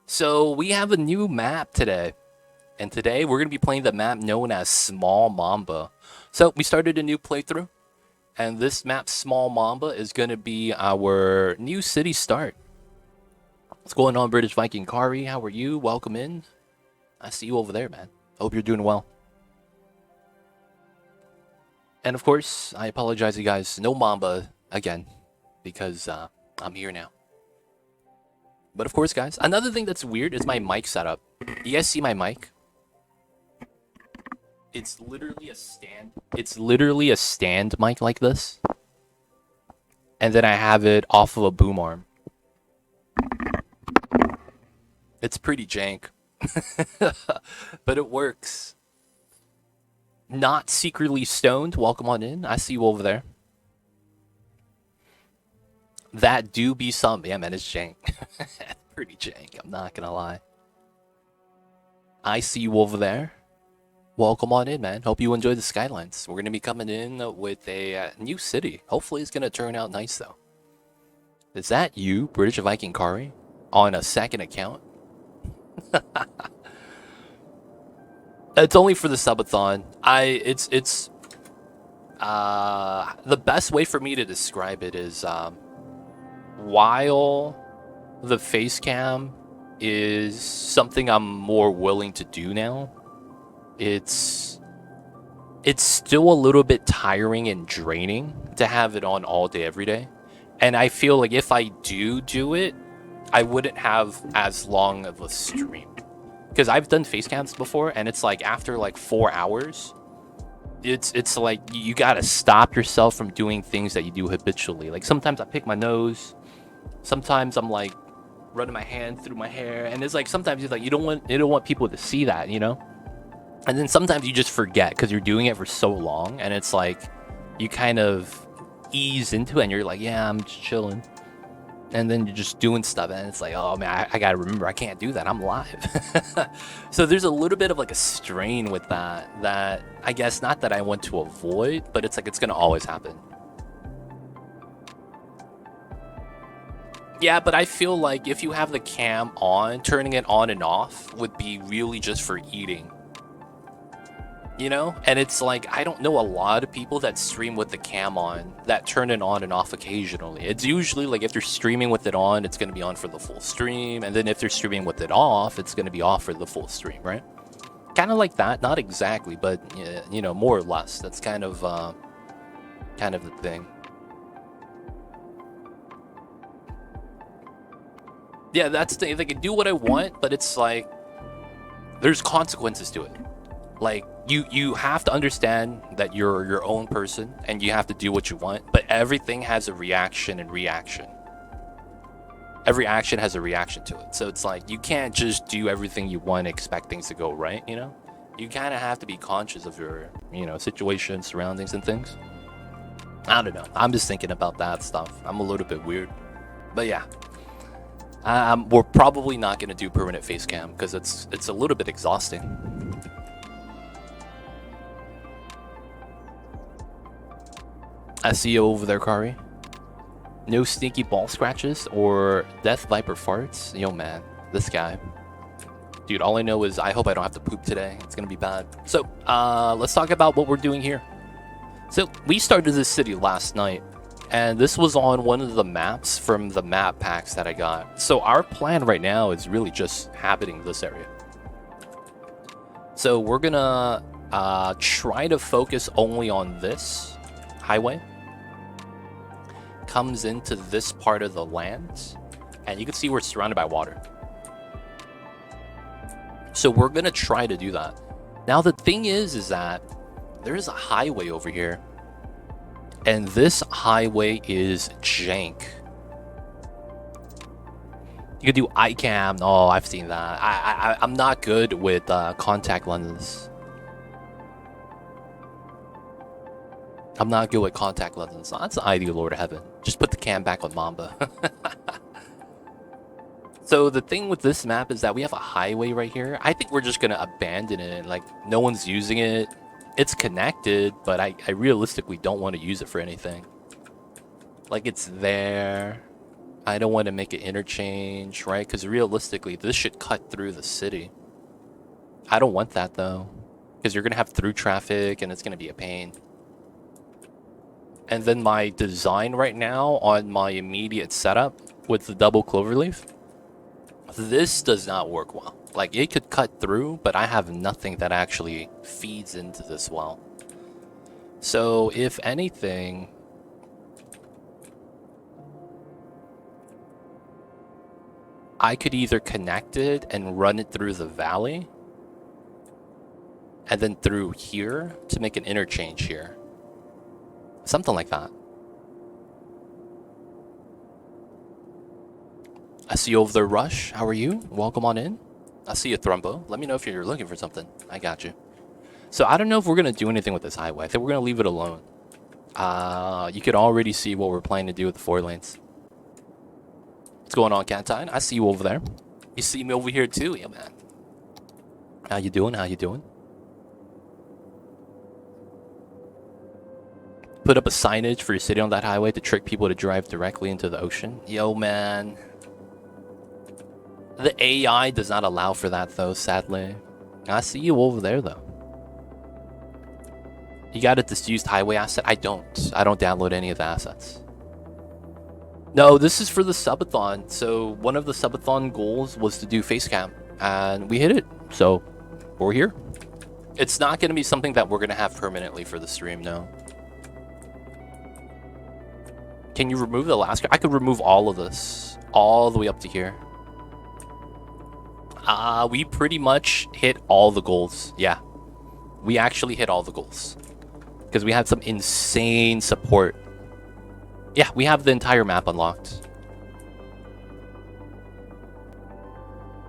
So we have a new map today. And today we're going to be playing the map known as Smol Mamba. So we started a new playthrough. And this map, Smol Mamba, is going to be our new city start. What's going on, British Viking Kari? How are you? Welcome in. I see you over there, man. Hope you're doing well. And of course, I apologize, you guys. No Mamba again. Because I'm here now. But of course, guys, another thing that's weird is my mic setup. You guys see my mic? It's literally a stand. It's literally a stand mic like this. And then I have it off of a boom arm. It's pretty jank. But it works. Not secretly stoned. Welcome on in. I see you over there. That do be some. Yeah, man, it's jank. Pretty jank. I'm not gonna lie. I see you over there. Welcome on in, man. Hope you enjoy the Skylines. We're going to be coming in with a new city. Hopefully it's going to turn out nice, though. Is that you, British Viking Kari, on a second account? It's only for the Subathon. The best way for me to describe it is while the face cam is something I'm more willing to do now, it's still a little bit tiring and draining to have it on all day every day. And I feel like if I do it, I wouldn't have as long of a stream. Because I've done face cams before, and it's like after like 4 hours, it's like you gotta stop yourself from doing things that you do habitually. Like sometimes I pick my nose, sometimes I'm like running my hand through my hair, and it's like sometimes you're like you don't want people to see that, you know? And then sometimes you just forget because you're doing it for so long, and it's like you kind of ease into it, and you're like, yeah, I'm just chilling. And then you're just doing stuff, and it's like, oh man, I gotta remember I can't do that. I'm live. So there's a little bit of like a strain with that I guess not that I want to avoid, but it's like it's gonna always happen. Yeah, but I feel like if you have the cam on, turning it on and off would be really just for eating. You know? And it's like, I don't know a lot of people that stream with the cam on that turn it on and off occasionally. It's usually like if they're streaming with it on, it's going to be on for the full stream. And then if they're streaming with it off, it's going to be off for the full stream, right? Kind of like that. Not exactly, but, you know, more or less. That's kind of the thing. Yeah, that's the thing. They can do what I want, but it's like, there's consequences to it. Like you have to understand that you're your own person and you have to do what you want, but everything has a reaction and reaction. Every action has a reaction to it. So it's like you can't just do everything you want and expect things to go right, you know? You kind of have to be conscious of your, you know, situation, surroundings and things. I don't know. I'm just thinking about that stuff. I'm a little bit weird. But yeah. We're probably not going to do permanent face cam because it's a little bit exhausting. I see you over there, Kari. No sneaky ball scratches or death viper farts. Yo, man, this guy. Dude, all I know is I hope I don't have to poop today. It's gonna be bad. So, let's talk about what we're doing here. So, we started this city last night, and this was on one of the maps from the map packs that I got. So, our plan right now is really just inhabiting this area. So, we're gonna try to focus only on this highway. Comes into this part of the land, and you can see we're surrounded by water. So we're gonna try to do that. Now the thing is that there is a highway over here, and this highway is jank. You can do iCam. Oh, I've seen that. I'm not good with contact lenses. I'm not good with contact lenses. That's the ideal Lord of Heaven. Just put the cam back on Mamba. So the thing with this map is that we have a highway right here. I think we're just going to abandon it. Like, no one's using it. It's connected, but I realistically don't want to use it for anything. Like, it's there. I don't want to make an interchange, right? Because realistically, this should cut through the city. I don't want that, though. Because you're going to have through traffic, and it's going to be a pain. And then my design right now on my immediate setup with the double cloverleaf, this does not work well. Like, it could cut through, but I have nothing that actually feeds into this well. So, if anything, I could either connect it and run it through the valley, and then through here to make an interchange here. Something like that. I see you over there, Rush. How are you? Welcome on in. I see you, Thrumbo. Let me know if you're looking for something. I got you. So I don't know if we're going to do anything with this highway. I think we're going to leave it alone. You could already see what we're planning to do with the 4 lanes. What's going on, Cantine? I see you over there. You see me over here too? Yeah, man. How you doing? How you doing? Put up a signage for your city on that highway to trick people to drive directly into the ocean. Yo, man. The AI does not allow for that, though, sadly. I see you over there, though. You got a disused highway asset? I don't download any of the assets. No, this is for the Subathon. So one of the Subathon goals was to do face cam, and we hit it. So we're here. It's not going to be something that we're going to have permanently for the stream, no. Can you remove the last? I could remove all of this, all the way up to here. We pretty much hit all the goals. Yeah, we actually hit all the goals because we had some insane support. Yeah, we have the entire map unlocked.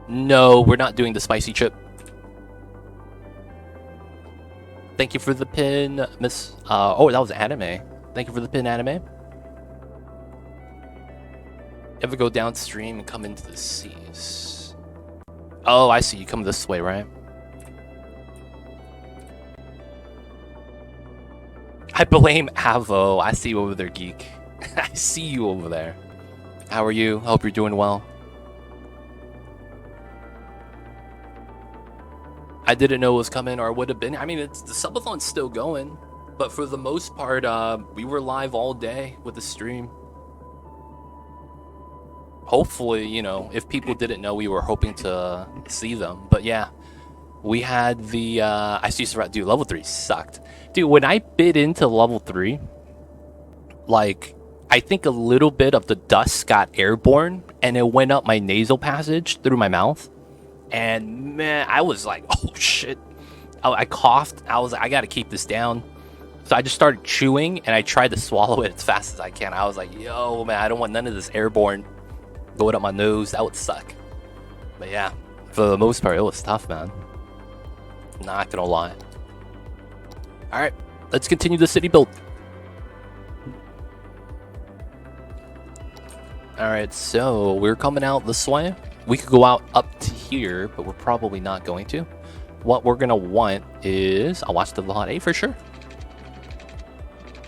No, we're not doing the spicy chip. Thank you for the pin, Miss. Oh, that was anime. Thank you for the pin, anime. Ever go downstream and come into the seas? Oh, I see. You come this way, right? I blame Avo. I see you over there, geek. I see you over there. How are you? Hope you're doing well. I didn't know it was coming, or would have been. I mean, the subathon's still going, but for the most part, we were live all day with the stream. Hopefully, you know, if people didn't know, we were hoping to see them. But yeah, we had the I see you, dude. Level 3 sucked, dude. When I bit into level 3, like, I think a little bit of the dust got airborne and it went up my nasal passage through my mouth. And man, I was like, oh shit. I coughed. I was like, I gotta keep this down. So I just started chewing and I tried to swallow it as fast as I can. I was like, yo, man, I don't want none of this airborne going up my nose. That would suck. But yeah, for the most part, it was tough, man. Not gonna lie. All right, let's continue the city build. All right, so we're coming out this way. We could go out up to here, but we're probably not going to. What we're gonna want is, I'll watch the lot A for sure.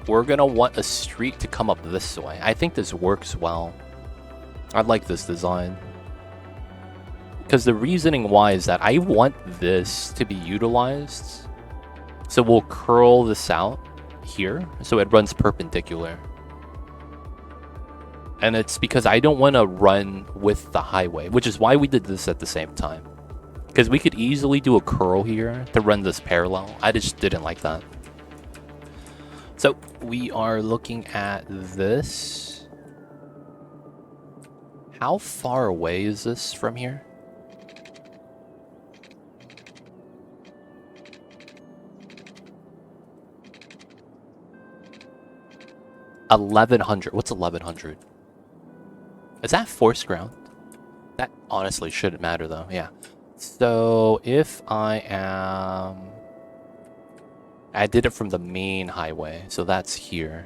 We're gonna want a street to come up this way. I think this works well. I like this design. Because the reasoning why is that I want this to be utilized. So we'll curl this out here so it runs perpendicular. And it's because I don't want to run with the highway, which is why we did this at the same time. Because we could easily do a curl here to run this parallel. I just didn't like that. So we are looking at this. How far away is this from here? $1,100. What's 1,100? Is that forced ground? That honestly shouldn't matter though. Yeah. So if I did it from the main highway, so that's here.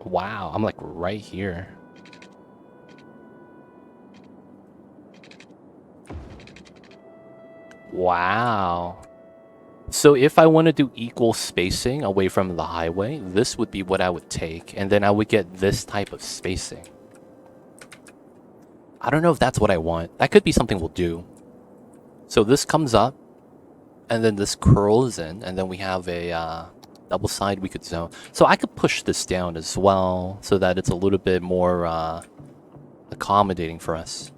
Wow, I'm like right here. Wow. So if I want to do equal spacing away from the highway, this would be what I would take, and then I would get this type of spacing. I don't know if that's what I want. That could be something we'll do. So this comes up, and then this curls in, and then we have a double side we could zone. So I could push this down as well, so that it's a little bit more accommodating for us.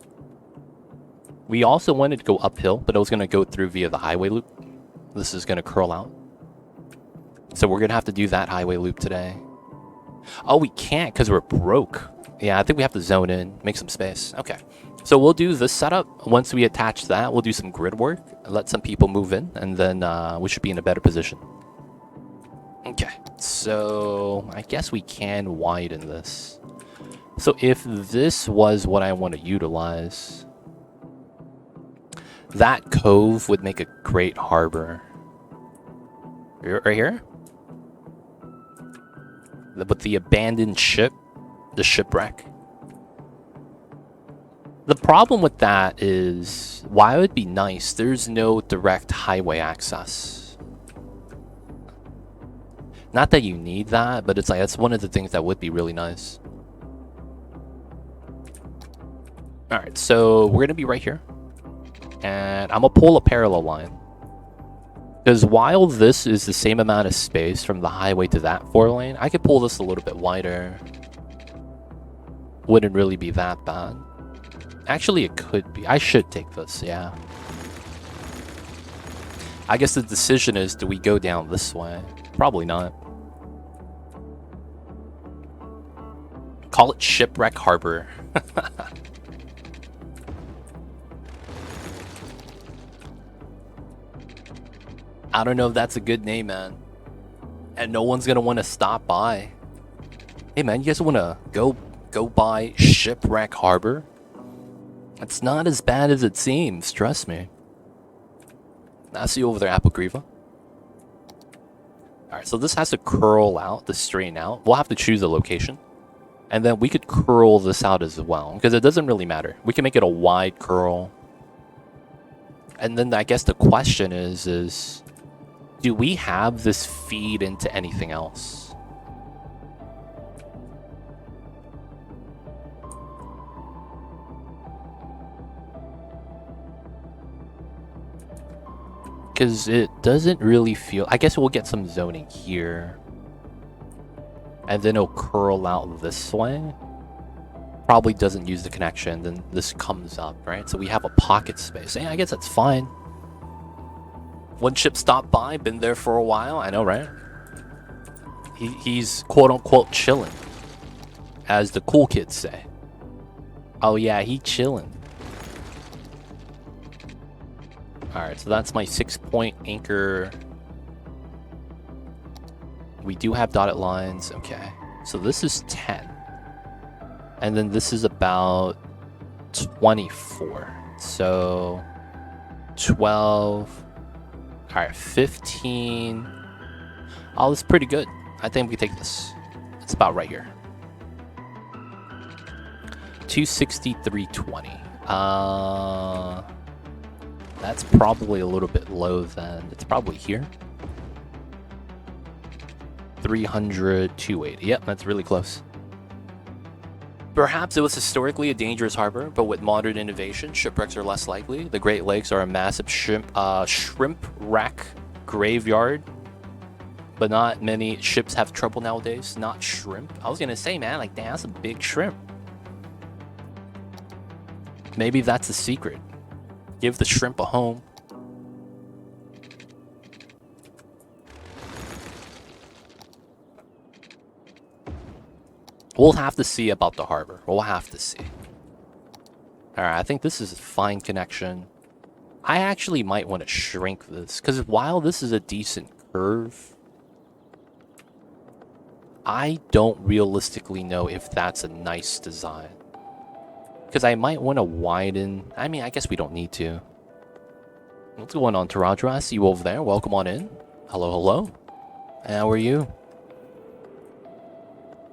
We also wanted to go uphill, but I was going to go through via the highway loop. This is going to curl out. So we're going to have to do that highway loop today. Oh, we can't because we're broke. Yeah, I think we have to zone in, make some space. Okay. So we'll do this setup. Once we attach that, we'll do some grid work, let some people move in, and then we should be in a better position. Okay. So I guess we can widen this. So if this was what I want to utilize, that cove would make a great harbor. Right here? But the abandoned ship, the shipwreck. The problem with that is, while it would be nice, there's no direct highway access. Not that you need that, but it's like, that's one of the things that would be really nice. Alright, so we're going to be right here. And I'm going to pull a parallel line. Because while this is the same amount of space from the highway to that 4-lane, I could pull this a little bit wider. Wouldn't really be that bad. Actually, it could be. I should take this, yeah. I guess the decision is, do we go down this way? Probably not. Call it Shipwreck Harbor. I don't know if that's a good name, man. And no one's gonna want to stop by. Hey, man, you guys want to go by Shipwreck Harbor? It's not as bad as it seems, trust me. I see you over there, Apocrypha. Alright, so this has to curl out, to straighten out. We'll have to choose a location. And then we could curl this out as well, because it doesn't really matter. We can make it a wide curl. And then I guess the question is do we have this feed into anything else? Because it doesn't really feel... I guess we'll get some zoning here. And then it'll curl out this way. Probably doesn't use the connection. Then this comes up, right? So we have a pocket space. Yeah, I guess that's fine. One ship stopped by. Been there for a while. I know, right? He's quote-unquote chilling. As the cool kids say. Oh yeah, he chilling. Alright, so that's my 6-point anchor. We do have dotted lines. Okay. So this is 10. And then this is about 24. So 12. Alright, 15. Oh, this is pretty good. I think we can take this. It's about right here. 263.20. That's probably a little bit low then. It's probably here. 300, 280. Yep, that's really close. Perhaps it was historically a dangerous harbor, but with modern innovation, shipwrecks are less likely. The Great Lakes are a massive shrimp rack graveyard, but not many ships have trouble nowadays. Not shrimp. I was gonna say, man, like, damn, that's a big shrimp. Maybe that's the secret. Give the shrimp a home. We'll have to see about the harbor. We'll have to see. Alright, I think this is a fine connection. I actually might want to shrink this, because while this is a decent curve, I don't realistically know if that's a nice design. Because I might want to widen... I mean, I guess we don't need to. What's going on, Taradra? I see you over there. Welcome on in. Hello, hello. How are you?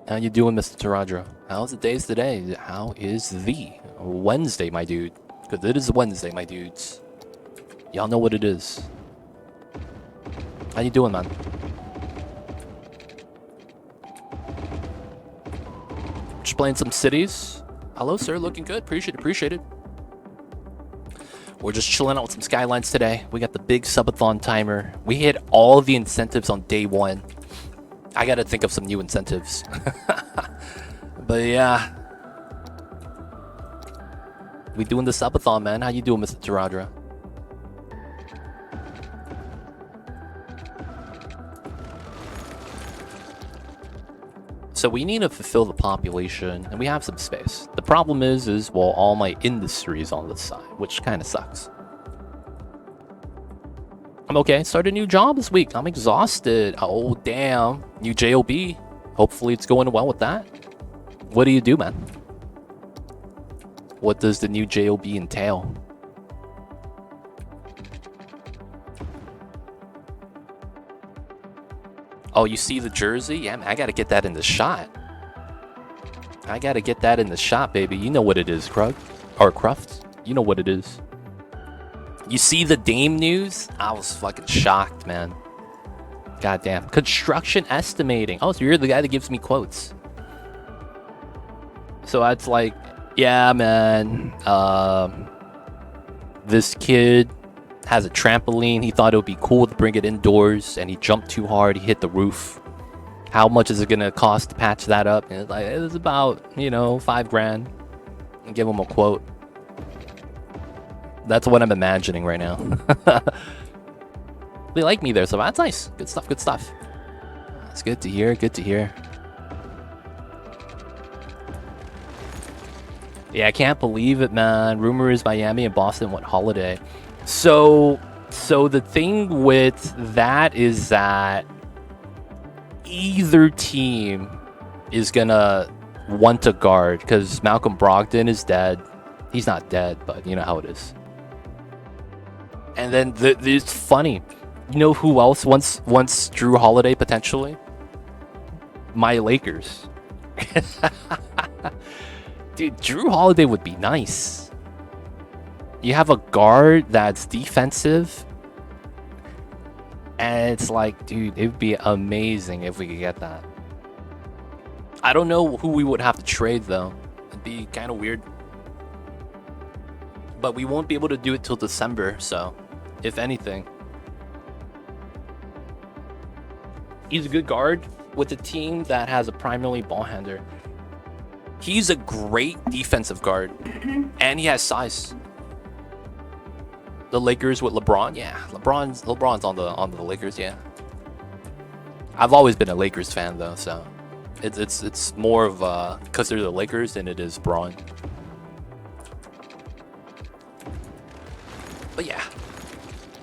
How you doing, Mr. Taradra? How's the days today? How is the Wednesday, my dude? Because it is Wednesday, my dudes. Y'all know what it is. How you doing, man? Just playing some cities. Hello, sir. Looking good. Appreciate it. We're just chilling out with some Skylines today. We got the big subathon timer. We hit all the incentives on day 1. I gotta think of some new incentives. But yeah. We doing the subathon, man. How you doing, Mr. Taradra? So we need to fulfill the population, and we have some space. The problem is well, all my industry is on this side, which kind of sucks. I'm okay. Start a new job this week. I'm exhausted. Oh, damn. New JOB. Hopefully it's going well with that. What do you do, man? What does the new JOB entail? Oh, you see the jersey? Yeah, man, I gotta get that in the shot. I gotta get that in the shot, baby. You know what it is, Krug. Or Cruft. You know what it is. You see the Dame news? I was fucking shocked, man. Goddamn. Construction estimating. Oh, so you're the guy that gives me quotes. So that's like, yeah, man. This kid has a trampoline. He thought it would be cool to bring it indoors, and he jumped too hard. He hit the roof. How much is it gonna cost to patch that up? And it's like, it's about, you know, $5,000. And give him a quote. That's what I'm imagining right now. They like me there, so that's nice. Good stuff. It's good to hear. Yeah, I can't believe it, man. Rumor is Miami and Boston went holiday. So the thing with that is that either team is gonna want to guard because Malcolm Brogdon is dead. He's not dead, but you know how it is. And then it's funny. You know who else wants Drew Holiday potentially? My Lakers. Dude, Drew Holiday would be nice. You have a guard that's defensive. And it's like, dude, it would be amazing if we could get that. I don't know who we would have to trade, though. It'd be kind of weird. But we won't be able to do it till December, so if anything. He's a good guard with a team that has a primarily ball handler. He's a great defensive guard. And he has size. The Lakers with LeBron, yeah. LeBron's on the Lakers, yeah. I've always been a Lakers fan though, so it's more of because they're the Lakers than it is Bron. But yeah,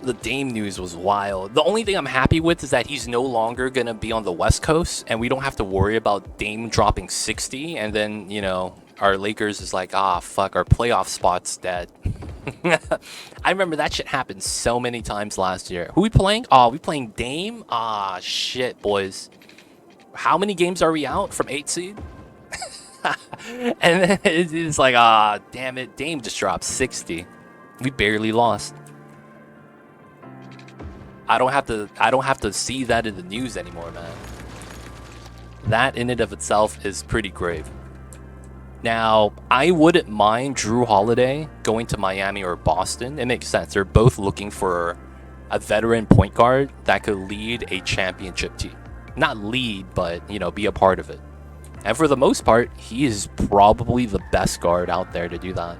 the Dame news was wild. The only thing I'm happy with is that he's no longer gonna be on the West Coast, and we don't have to worry about Dame dropping 60, and then you know our Lakers is like, ah, fuck, our playoff spot's dead. I remember that shit happened so many times last year. Who we playing? Oh, we playing Dame? Ah, shit, boys. How many games are we out from 8 seed? And then it's like, ah, damn it. Dame just dropped 60. We barely lost. I don't have to see that in the news anymore, man. That in and of itself is pretty grave. Now, I wouldn't mind Drew Holiday going to Miami or Boston. It makes sense. They're both looking for a veteran point guard that could lead a championship team. Not lead, but, you know, be a part of it. And for the most part, he is probably the best guard out there to do that.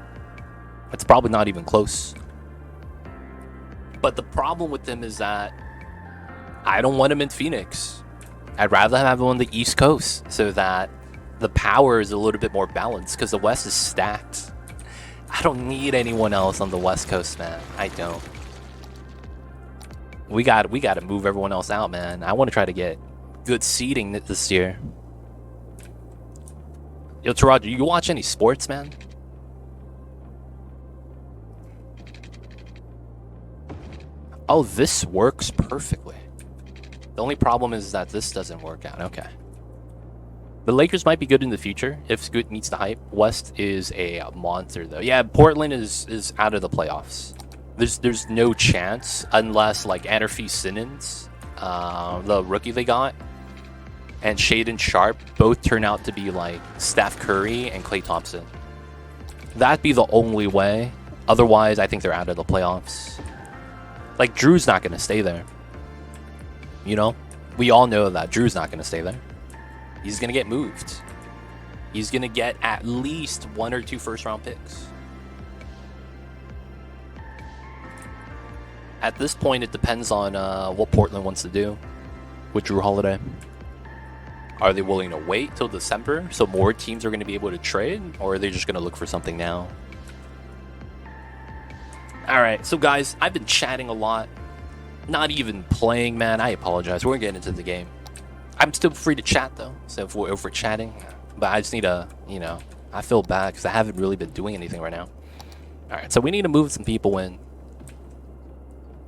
It's probably not even close. But the problem with him is that I don't want him in Phoenix. I'd rather have him on the East Coast so that the power is a little bit more balanced because the West is stacked. I don't need anyone else on the West Coast, man. I don't. We got to move everyone else out, man. I want to try to get good seeding this year. Yo, Taraji, you watch any sports, man? Oh, this works perfectly. The only problem is that this doesn't work out. Okay. The Lakers might be good in the future if Scoot meets the hype. West is a monster, though. Yeah, Portland is out of the playoffs. There's no chance unless like Anarchy Simmons the rookie they got, and Shaden Sharp both turn out to be like Steph Curry and Klay Thompson. That'd be the only way. Otherwise, I think they're out of the playoffs. Like, Drew's not going to stay there. You know? We all know that Drew's not going to stay there. He's going to get moved. He's going to get at least 1 or 2 first-round picks. At this point, it depends on what Portland wants to do with Drew Holiday. Are they willing to wait till December so more teams are going to be able to trade? Or are they just going to look for something now? Alright, so guys, I've been chatting a lot. Not even playing, man. I apologize. We're getting into the game. I'm still free to chat, though. So if we're chatting. But I just need to, you know, I feel bad because I haven't really been doing anything right now. Alright, so we need to move some people in.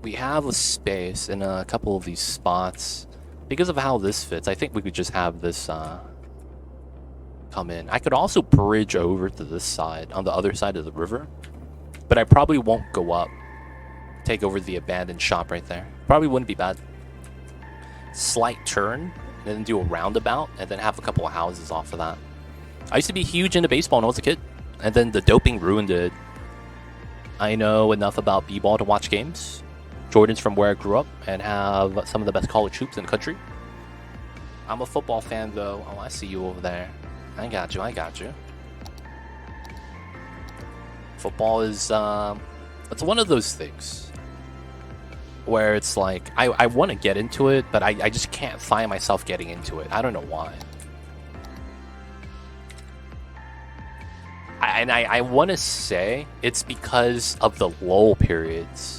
We have a space in a couple of these spots. Because of how this fits, I think we could just have this come in. I could also bridge over to this side, on the other side of the river. But I probably won't go up. Take over the abandoned shop right there. Probably wouldn't be bad. Slight turn, and then do a roundabout, and then have a couple of houses off of that. I used to be huge into baseball when I was a kid. And then the doping ruined it. I know enough about b-ball to watch games. Jordan's from where I grew up and have some of the best college hoops in the country. I'm a football fan, though. Oh, I see you over there. I got you. I got you. Football is, it's one of those things where it's like, I want to get into it, but I just can't find myself getting into it. I don't know why. I want to say it's because of the lull periods.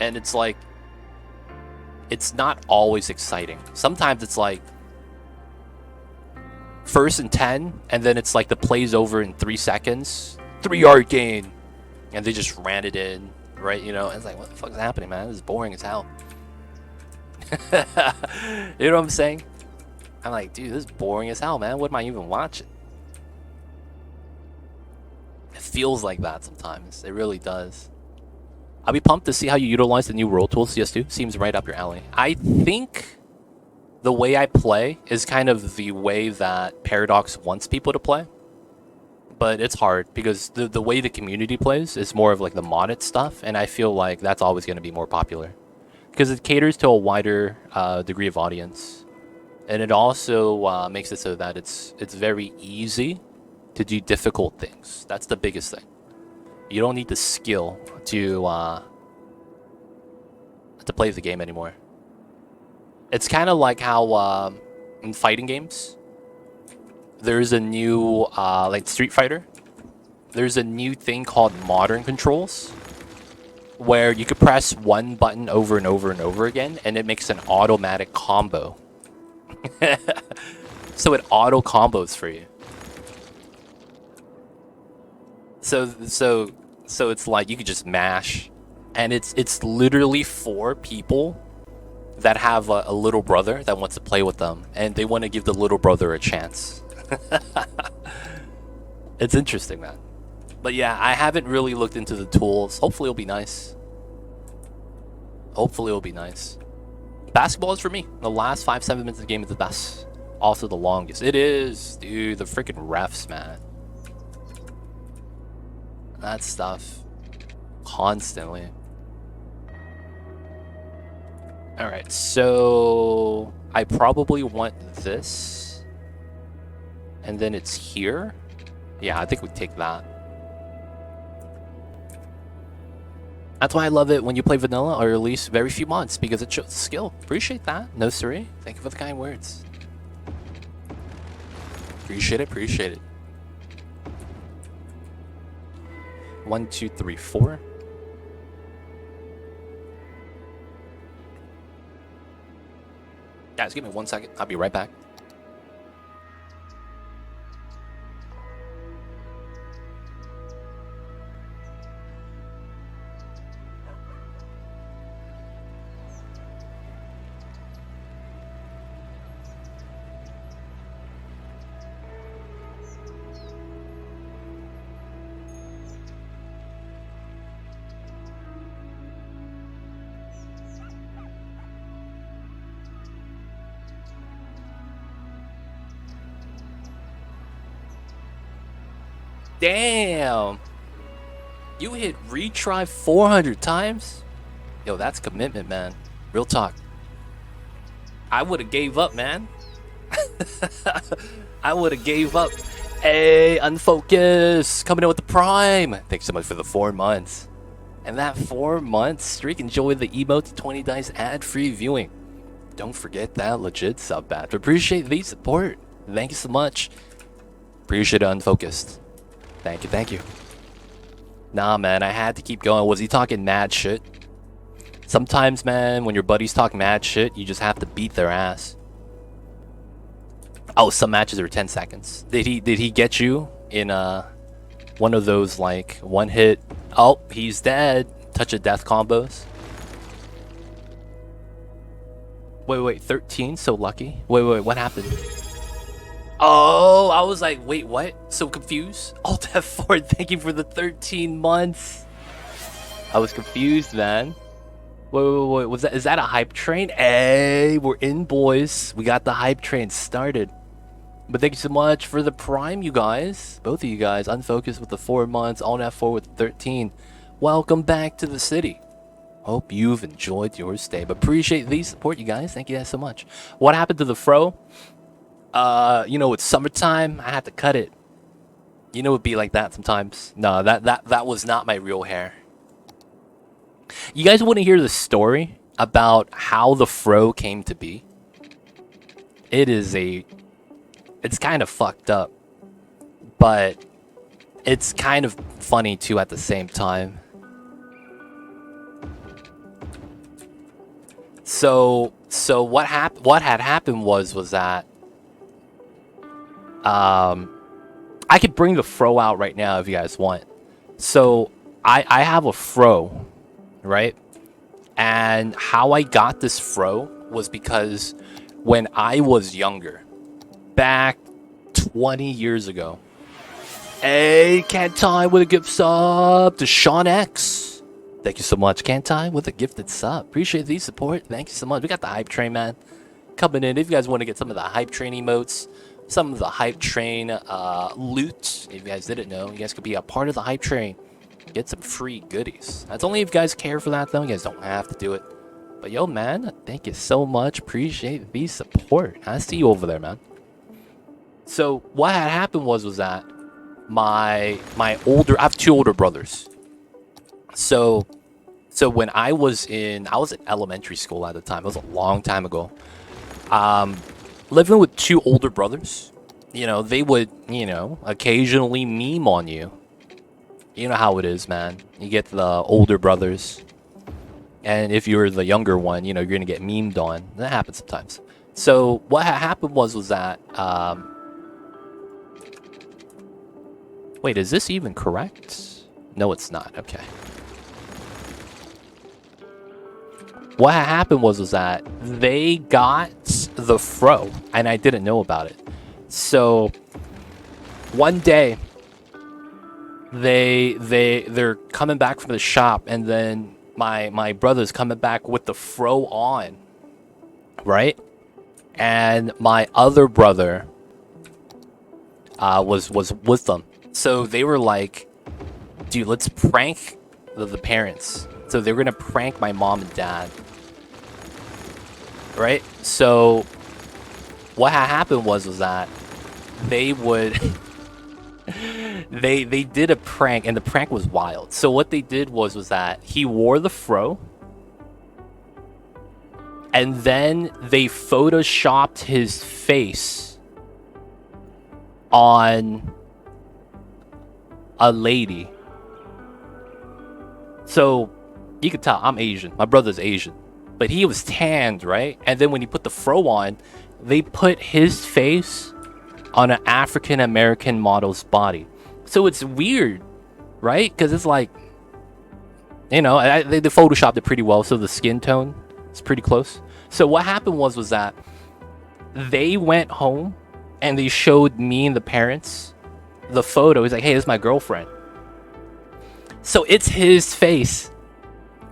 And it's like, it's not always exciting. Sometimes it's like, 1st and 10, and then it's like the play's over in 3 seconds. 3-yard gain. And they just ran it in, right? You know, it's like, what the fuck is happening, man? This is boring as hell. You know what I'm saying? I'm like, dude, this is boring as hell, man. What am I even watching? It feels like that sometimes. It really does. I'll be pumped to see how you utilize the new roll tool, CS2. Seems right up your alley. I think the way I play is kind of the way that Paradox wants people to play. But it's hard because the way the community plays is more of like the modded stuff. And I feel like that's always going to be more popular. Because it caters to a wider degree of audience. And it also makes it so that it's very easy to do difficult things. That's the biggest thing. You don't need the skill to play the game anymore. It's kind of like how in fighting games, there's a new like Street Fighter. There's a new thing called modern controls, where you could press one button over and over and over again, and it makes an automatic combo. So it auto combos for you. So it's like you could just mash, and it's literally for people that have a little brother that wants to play with them, and they want to give the little brother a chance. It's interesting, man. But yeah, I haven't really looked into the tools. Hopefully it'll be nice. Hopefully it'll be nice. Basketball is for me. The last 5-7 minutes of the game is the best. Also the longest. It is, dude. The freaking refs, man. That stuff. Constantly. Alright, so I probably want this. And then it's here. Yeah, I think we take that. That's why I love it when you play vanilla or at least very few mods, because it shows skill. Appreciate that. No siree. Thank you for the kind words. Appreciate it, appreciate it. 1, 2, 3, 4. Guys, give me 1 second. I'll be right back. Damn. You hit retry 400 times? Yo, that's commitment, man. Real talk. I would have gave up, man. I would have gave up. Hey, Unfocus, coming in with the Prime. Thanks so much for the 4 months. And that 4-month streak, enjoy the emotes, 20 dice ad-free viewing. Don't forget that legit sub badge. Appreciate the support. Thank you so much. Appreciate it, Unfocused. Thank you, thank you. Nah, man, I had to keep going. Was he talking mad shit? Sometimes, man, when your buddies talk mad shit, you just have to beat their ass. Oh, some matches are 10 seconds. Did he get you in one of those like one hit? Oh, he's dead. Touch of death combos. Wait, 13? So lucky. Wait, what happened? Oh, I was like, wait, what? So confused. Alt F4, thank you for the 13 months. I was confused, man. Wait, is that a hype train? Hey, we're in, boys. We got the hype train started. But thank you so much for the Prime, you guys. Both of you guys. Unfocused with the 4 months. On F4 with 13. Welcome back to the city. Hope you've enjoyed your stay. But appreciate the support, you guys. Thank you guys so much. What happened to the fro? You know, it's summertime. I had to cut it. You know, it'd be like that sometimes. No, that was not my real hair. You guys want to hear the story about how the fro came to be? It's kind of fucked up, but it's kind of funny too at the same time. So what had happened was that I could bring the fro out right now if you guys want. So I have a fro, right? And how I got this fro was because when I was younger, back 20 years ago. Hey, Kantai with a gift sub to Sean X. Thank you so much, Kantai with a gifted sub. Appreciate the support. Thank you so much. We got the hype train, man, coming in. If you guys want to get some of the hype train emotes, some of the hype train loot, if you guys didn't know, you guys could be a part of the hype train. Get some free goodies. That's only if you guys care for that, though. You guys don't have to do it. But yo, man, thank you so much. Appreciate the support. I see you over there, man. So what had happened was that my older, I have 2 older brothers. So when I was in elementary school at the time. It was a long time ago. Living with 2 older brothers, you know, they would, you know, occasionally meme on you. You know how it is, man. You get the older brothers, and if you're the younger one, you know, you're gonna get memed on. That happens sometimes. So what happened was that wait, is this even correct? No, it's not. Okay. What happened was that they got the fro, and I didn't know about it. So one day they're coming back from the shop, and then my brother's coming back with the fro on, right? And my other brother was with them. So they were like, dude, let's prank the parents. So they were gonna prank my mom and dad, right? So what happened was that they would they did a prank, and the prank was wild. So what they did was that he wore the fro, and then they photoshopped his face on a lady. So you could tell I'm Asian. My brother's Asian, but he was tanned, right? And then when he put the fro on, they put his face on an African American model's body. So it's weird, right? Because it's like, you know, they photoshopped it pretty well, so the skin tone is pretty close. So what happened was that they went home and they showed me and the parents the photo. He's like, hey, this is my girlfriend. So it's his face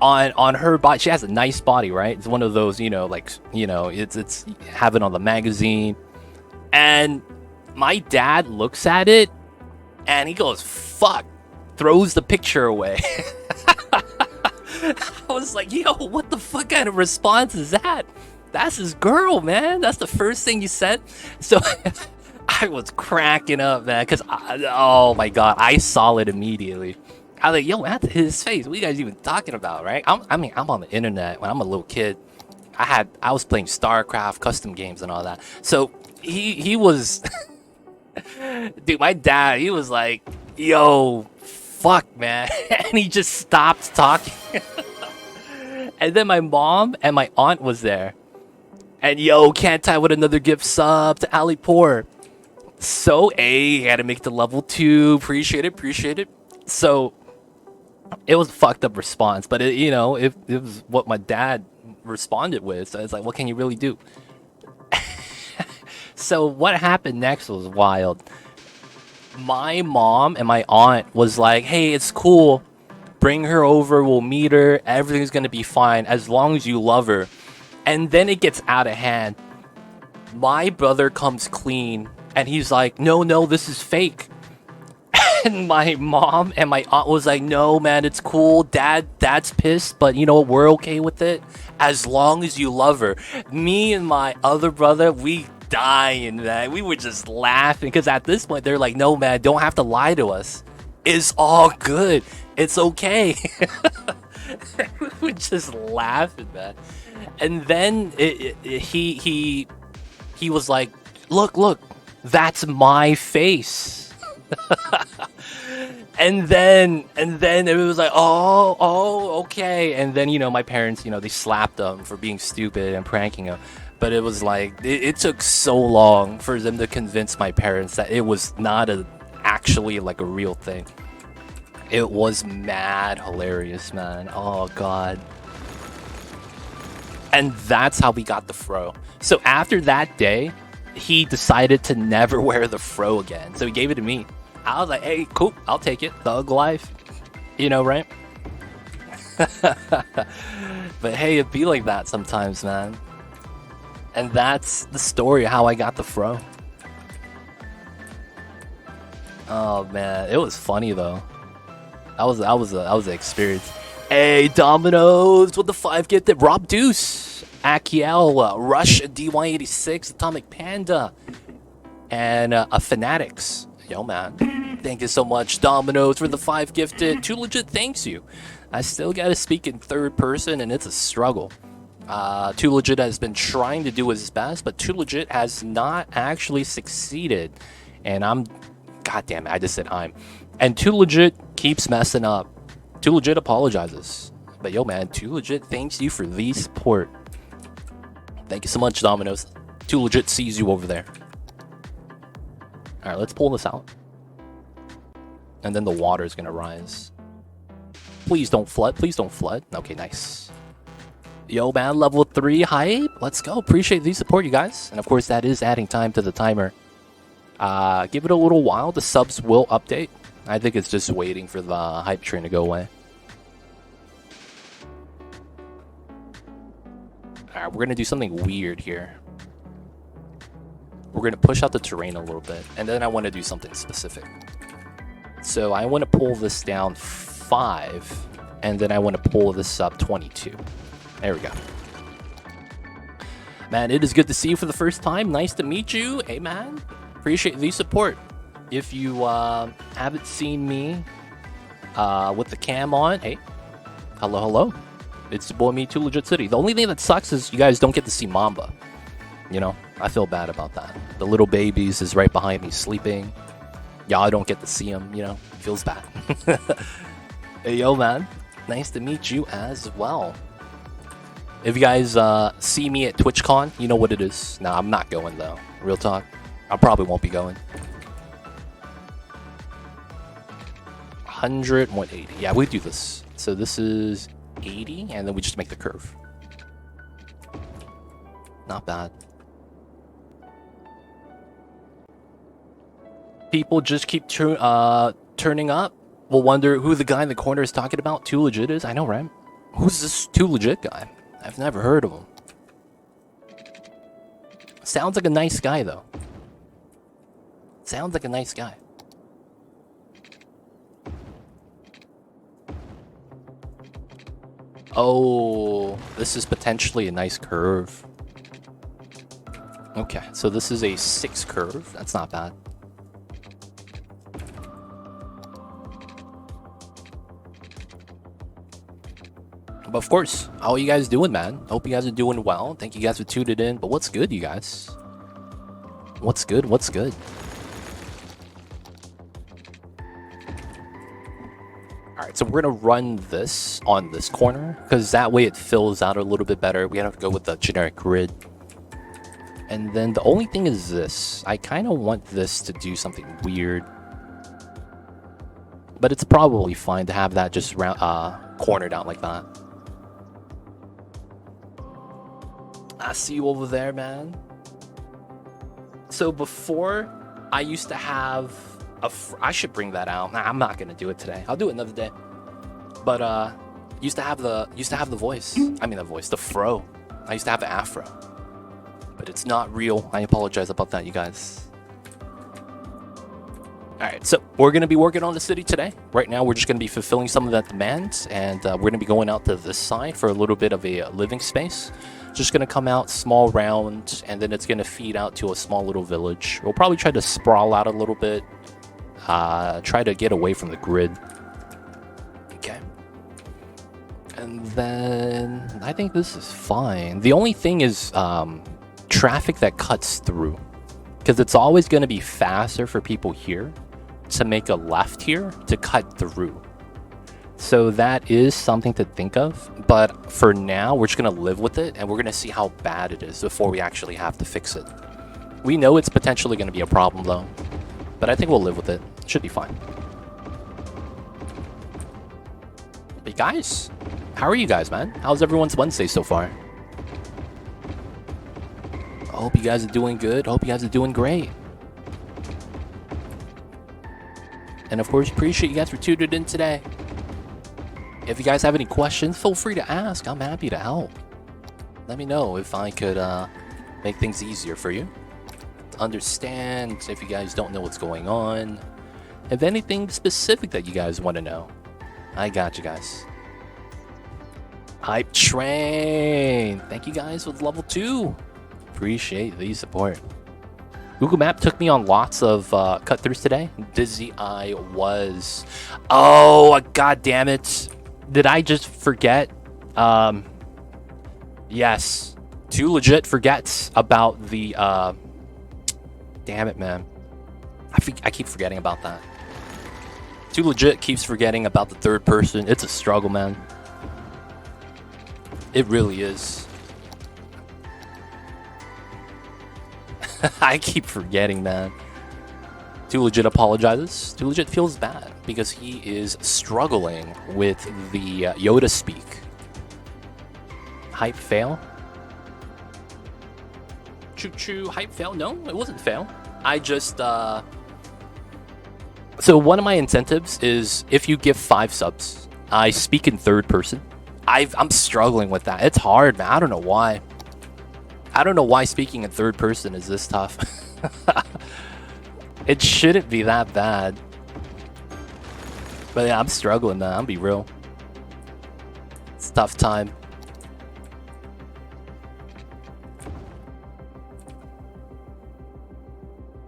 on her body. She has a nice body, right? It's one of those, you know, like, you know, it's having on the magazine. And my dad looks at it, And he goes, fuck, throws the picture away. I was like, yo, what the fuck kind of response is that? That's his girl, man. That's the first thing you said. So I was cracking up, man, because, oh my God, I saw it immediately. I was like, yo, that's his face. What are you guys even talking about, right? I mean, I'm on the internet when I'm a little kid. I was playing StarCraft, custom games, and all that. So he was, dude, my dad, he was like, yo, fuck, man. And he just stopped talking. And then my mom and my aunt was there. And yo, can't tie with another gift sub to Ali Poor. So had to make the level 2. Appreciate it. So it was a fucked up response, but it was what my dad responded with. So it's like, what can you really do? So what happened next was wild. My mom and my aunt was like, hey, it's cool. Bring her over. We'll meet her. Everything's going to be fine as long as you love her. And then it gets out of hand. My brother comes clean and he's like, no, this is fake. And my mom and my aunt was like, no, man, it's cool. Dad's pissed, but you know what? We're okay with it as long as you love her. Me and my other brother, we dying, man. We were just laughing because at this point they're like, no, man, don't have to lie to us. It's all good. It's okay. We were just laughing, man. And then he was like, look, that's my face. and then it was like, oh, okay. And then, my parents, they slapped him for being stupid and pranking him. But it was like, it took so long for them to convince my parents that it was not actually like a real thing. It was mad hilarious, man. Oh, God. And that's how we got the fro. So after that day, he decided to never wear the fro again. So he gave it to me. I was like, hey, cool, I'll take it. Thug life. Right? But hey, it be like that sometimes, man. And that's the story of how I got the fro. Oh, man. It was funny, though. That was an experience. Hey, Dominoes with the 5 gifted. Rob Deuce, Akiel, Rush, D186, Atomic Panda, and a Fanatics. Yo, man. Thank you so much, Dominoes, for the 5 gifted. Too Legit thanks you. I still gotta speak in third person, and it's a struggle. Too Legit has been trying to do his best, but Too Legit has not actually succeeded. And God damn it, I just said I'm. And Too Legit keeps messing up. Too Legit apologizes. But yo, man, Too Legit thanks you for the support. Thank you so much, Dominoes. Too Legit sees you over there. Alright, let's pull this out. And then the water is going to rise. Please don't flood. Please don't flood. Okay, nice. Yo, man, level 3 hype. Let's go. Appreciate the support, you guys. And of course, that is adding time to the timer. Give it a little while. The subs will update. I think it's just waiting for the hype train to go away. Alright, we're going to do something weird here. We're going to push out the terrain a little bit. And then I want to do something specific. So I want to pull this down 5. And then I want to pull this up 22. There we go. Man, it is good to see you for the first time. Nice to meet you. Hey, man. Appreciate the support. If you haven't seen me with the cam on, hey, hello. It's the boy me, Too Legit City. The only thing that sucks is you guys don't get to see Mamba. I feel bad about that. The little babies is right behind me sleeping. Y'all don't get to see him, feels bad. Hey, yo, man. Nice to meet you as well. If you guys see me at TwitchCon, you know what it is. Nah, I'm not going, though. Real talk. I probably won't be going. 100, 180. Yeah, we do this. So this is 80, and then we just make the curve. Not bad. People just keep turning up. We'll wonder who the guy in the corner is talking about. Too Legit is? I know, right? Who's this Too Legit guy? I've never heard of him. Sounds like a nice guy, though. Sounds like a nice guy. Oh, this is potentially a nice curve. Okay, so this is a 6 curve. That's not bad. But of course, how are you guys doing, man? Hope you guys are doing well. Thank you guys for tuning in. But what's good, you guys? What's good? What's good? Alright, so we're gonna run this on this corner, because that way it fills out a little bit better. We have to go with the generic grid. And then the only thing is this. I kind of want this to do something weird. But it's probably fine to have that just cornered out like that. I see you over there, man. So before, I used to have I should bring that out. Nah, I'm not gonna do it today. I'll do it another day. But used to have the voice. I mean the fro. I used to have the afro. But it's not real. I apologize about that, you guys. Alright, so we're going to be working on the city today. Right now, we're just going to be fulfilling some of that demand, and we're going to be going out to this side for a little bit of a living space. Just going to come out small round, and then it's going to feed out to a small little village. We'll probably try to sprawl out a little bit, try to get away from the grid. Okay. And then I think this is fine. The only thing is traffic that cuts through, because it's always going to be faster for people here to make a left here to cut through. So that is something to think of, but for now we're just going to live with it, and we're going to see how bad it is before we actually have to fix it. We know it's potentially going to be a problem though, but I think we'll live with it. It should be fine. Hey guys, how are you guys, man? How's everyone's Wednesday so far? I hope you guys are doing good. I hope you guys are doing great. And of course, appreciate you guys for tuning in today. If you guys have any questions, feel free to ask. I'm happy to help. Let me know if I could make things easier for you. To understand if you guys don't know what's going on. If anything specific that you guys want to know, I got you guys. Hype train. Thank you guys for level 2. Appreciate the support. Google Map took me on lots of cut-throughs today. Dizzy I was. Oh, god damn it. Did I just forget? Yes. 2 legit forgets about the... Damn it, man. I keep forgetting about that. 2 legit keeps forgetting about the third person. It's a struggle, man. It really is. I keep forgetting, man. 2 legit apologizes. 2 legit feels bad because he is struggling with the Yoda speak. Hype fail? Choo choo, hype fail? No, it wasn't fail. I just, So one of my incentives is if you give 5 subs, I speak in third person. I'm struggling with that. It's hard, man. I don't know why. I don't know why speaking in third person is this tough. It shouldn't be that bad. But yeah, I'm struggling, man. I'll be real. It's a tough time.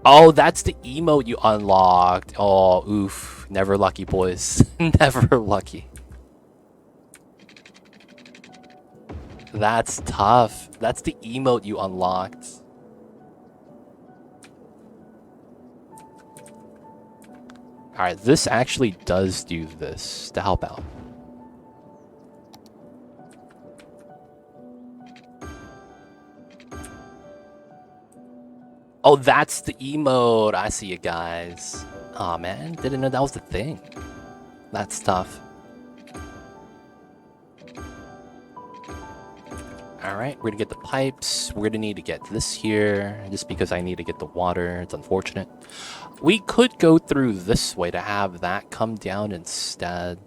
Oh, that's the emote you unlocked. Oh, oof. Never lucky, boys. Never lucky. That's tough. That's the emote you unlocked. Alright, this actually does do this to help out. Oh, that's the emote. I see it, guys. Aw, man. Didn't know that was the thing. That's tough. Alright, we're gonna get the pipes. We're gonna need to get this here, just because I need to get the water. It's unfortunate. We could go through this way to have that come down instead.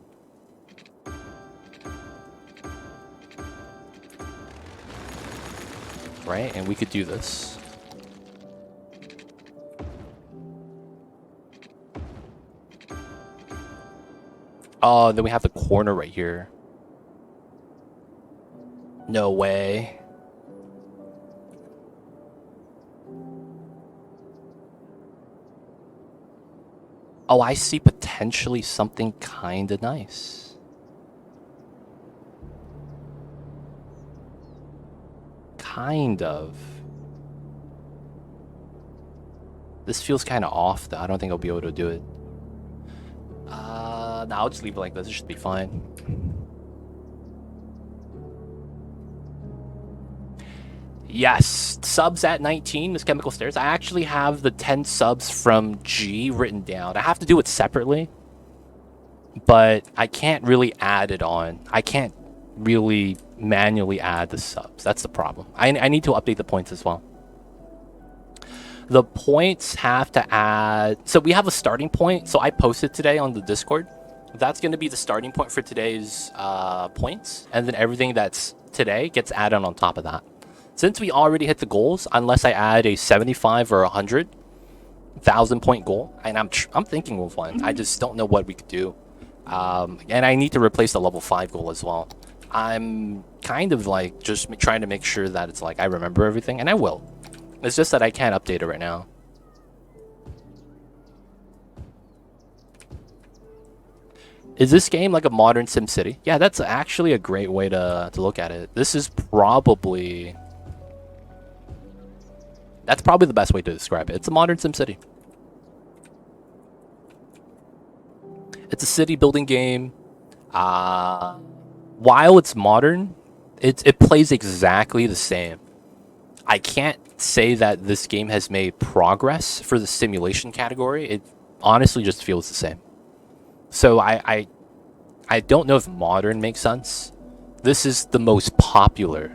Right, and we could do this. Oh, then we have the corner right here. No way. Oh, I see potentially something kind of nice. Kind of. This feels kind of off, though. I don't think I'll be able to do it. No, I'll just leave it like this. It should be fine. Yes, subs at 19, Miss Chemical Stairs. I actually have the 10 subs from G written down. I have to do it separately, but I can't really add it on. I can't really manually add the subs. That's the problem. I need to update the points as well. The points have to add... So we have a starting point. So I posted today on the Discord. That's going to be the starting point for today's points. And then everything that's today gets added on top of that. Since we already hit the goals, unless I add a 75 or 100,000 point goal, and I'm thinking of one. I just don't know what we could do. And I need to replace the level 5 goal as well. I'm kind of like just trying to make sure that it's like I remember everything, and I will. It's just that I can't update it right now. Is this game like a modern SimCity? Yeah, that's actually a great way to look at it. This is probably... That's probably the best way to describe it. It's a modern SimCity. It's a city building game. While it's modern, it plays exactly the same. I can't say that this game has made progress for the simulation category. It honestly just feels the same. So I don't know if modern makes sense. This is the most popular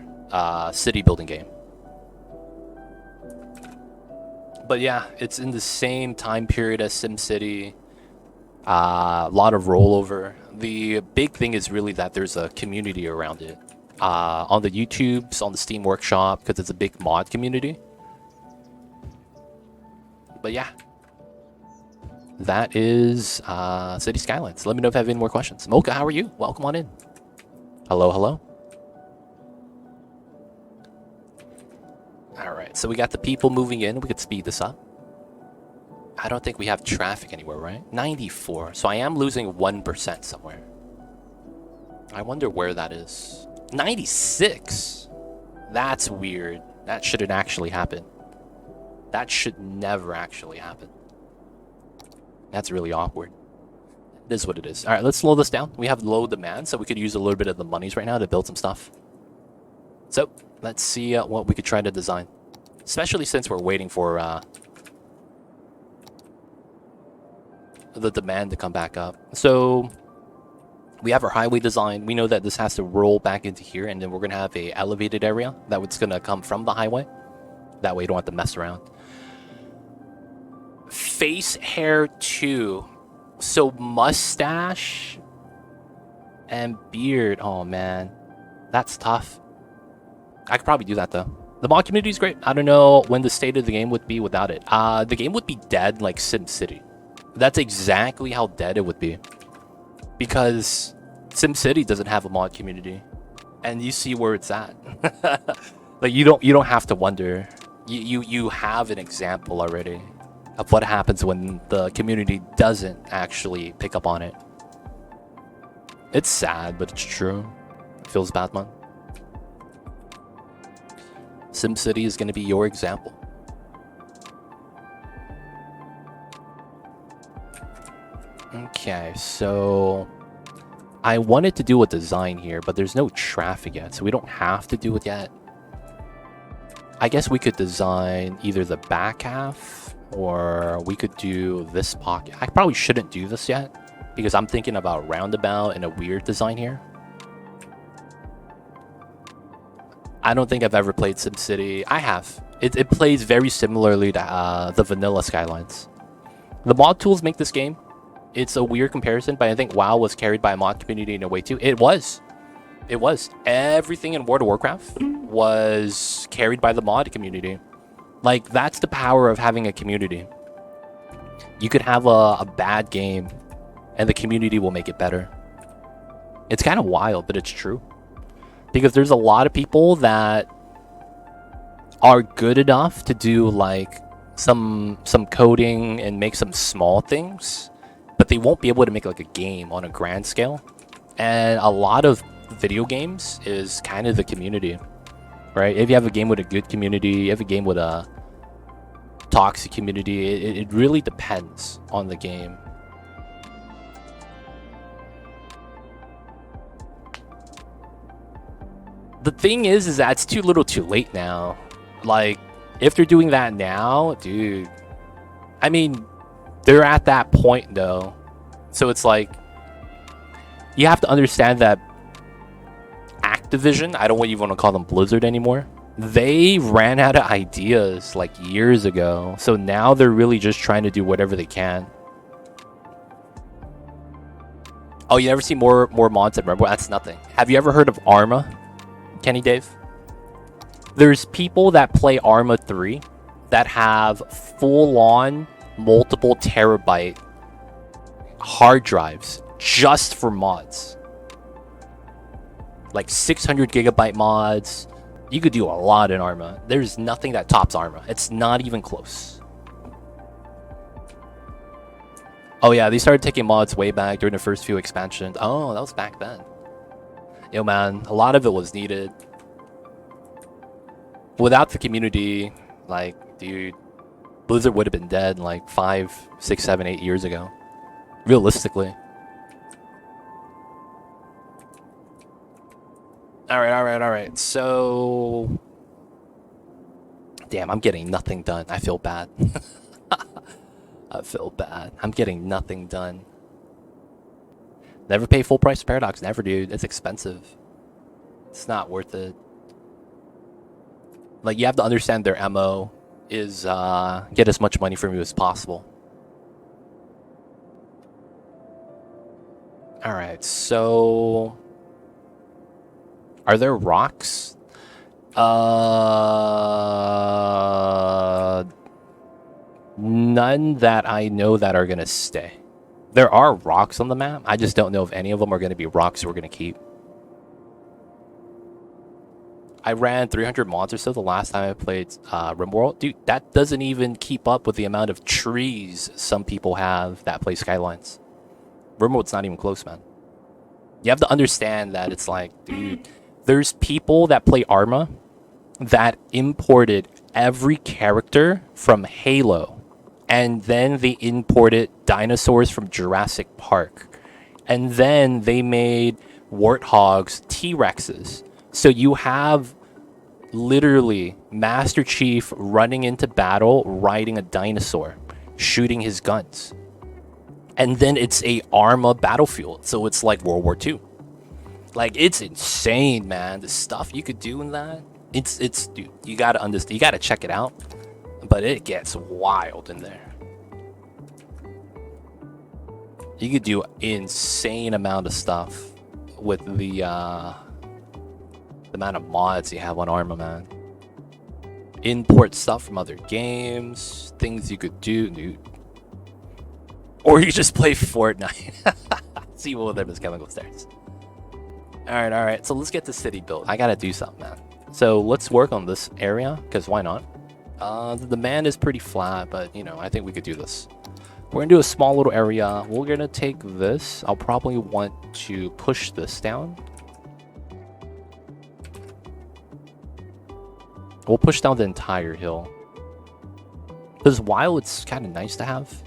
city building game. But yeah, it's in the same time period as SimCity. A lot of rollover. The big thing is really that there's a community around it. On the YouTubes, on the Steam Workshop, because it's a big mod community. But yeah. That is City Skylines. Let me know if I have any more questions. Mocha, how are you? Welcome on in. Hello, hello. Alright, so we got the people moving in. We could speed this up. I don't think we have traffic anywhere, right? 94. So I am losing 1% somewhere. I wonder where that is. 96? That's weird. That shouldn't actually happen. That should never actually happen. That's really awkward. It is what it is. Alright, let's slow this down. We have low demand, so we could use a little bit of the monies right now to build some stuff. So, let's see what we could try to design. Especially since we're waiting for the demand to come back up. So, we have our highway design. We know that this has to roll back into here, and then we're going to have a elevated area that's going to come from the highway. That way you don't have to mess around. Face hair 2. So, mustache and beard. Oh, man. That's tough. I could probably do that, though. The mod community is great. I don't know when the state of the game would be without it. The game would be dead like SimCity. That's exactly how dead it would be. Because SimCity doesn't have a mod community. And you see where it's at. Like you don't have to wonder. You have an example already of what happens when the community doesn't actually pick up on it. It's sad, but it's true. It feels bad, man. SimCity is going to be your example. Okay, so I wanted to do a design here, but there's no traffic yet, so we don't have to do it yet. I guess we could design either the back half, or we could do this pocket. I probably shouldn't do this yet, because I'm thinking about roundabout and a weird design here. I don't think I've ever played SimCity. I have. It plays very similarly to the vanilla Skylines. The mod tools make this game. It's a weird comparison, but I think WoW was carried by a mod community in a way too. It was. It was. Everything in World of Warcraft was carried by the mod community. Like, that's the power of having a community. You could have a bad game, and the community will make it better. It's kind of wild, but it's true. Because there's a lot of people that are good enough to do like some coding and make some small things, but they won't be able to make like a game on a grand scale. And a lot of video games is kind of the community, right? If you have a game with a good community, you have a game with a toxic community, it really depends on the game. The thing is that it's too little too late now. Like, if they're doing that now, dude, I mean, they're at that point though. So it's like, you have to understand that Activision, I don't even want to call them Blizzard anymore, they ran out of ideas like years ago. So now they're really just trying to do whatever they can. Oh, you never see more mods at Rumble? That's nothing. Have you ever heard of Arma, Kenny Dave? There's people that play Arma 3 that have full-on multiple terabyte hard drives just for mods. Like 600 gigabyte mods. You could do a lot in Arma. There's nothing that tops Arma. It's not even close. Oh yeah, they started taking mods way back during the first few expansions. Oh, that was back then. Yo man, a lot of it was needed. Without the community, like, dude, Blizzard would have been dead like 5, 6, 7, 8 years ago. Realistically. Alright. So... Damn, I'm getting nothing done. I feel bad. I feel bad. I'm getting nothing done. Never pay full price for Paradox. Never, dude. It's expensive. It's not worth it. Like, you have to understand their MO is get as much money from you as possible. Alright, so... Are there rocks? None that I know that are gonna stay. There are rocks on the map. I just don't know if any of them are gonna be rocks we're gonna keep. I ran 300 mods or so the last time I played RimWorld. Dude, that doesn't even keep up with the amount of trees some people have that play Skylines. RimWorld's not even close, man. You have to understand that it's like, dude, there's people that play Arma that imported every character from Halo. And then they imported dinosaurs from Jurassic Park. And then they made warthogs, T-Rexes. So you have literally Master Chief running into battle, riding a dinosaur, shooting his guns. And then it's a Arma battlefield. So it's like World War II. Like, it's insane, man. The stuff you could do in that. It's dude, you gotta understand, you gotta check it out. But it gets wild in there. You could do insane amount of stuff with the amount of mods you have on Arma, man. Import stuff from other games, things you could do, dude. Or you just play Fortnite. See what them is chemical stairs. Alright, so let's get the city built. I gotta do something, man. So let's work on this area, because why not? The demand is pretty flat, but you know, I think we could do this. We're gonna do a small little area. We're gonna take this. I'll probably want to push this down. We'll push down the entire hill. Because while it's kind of nice to have,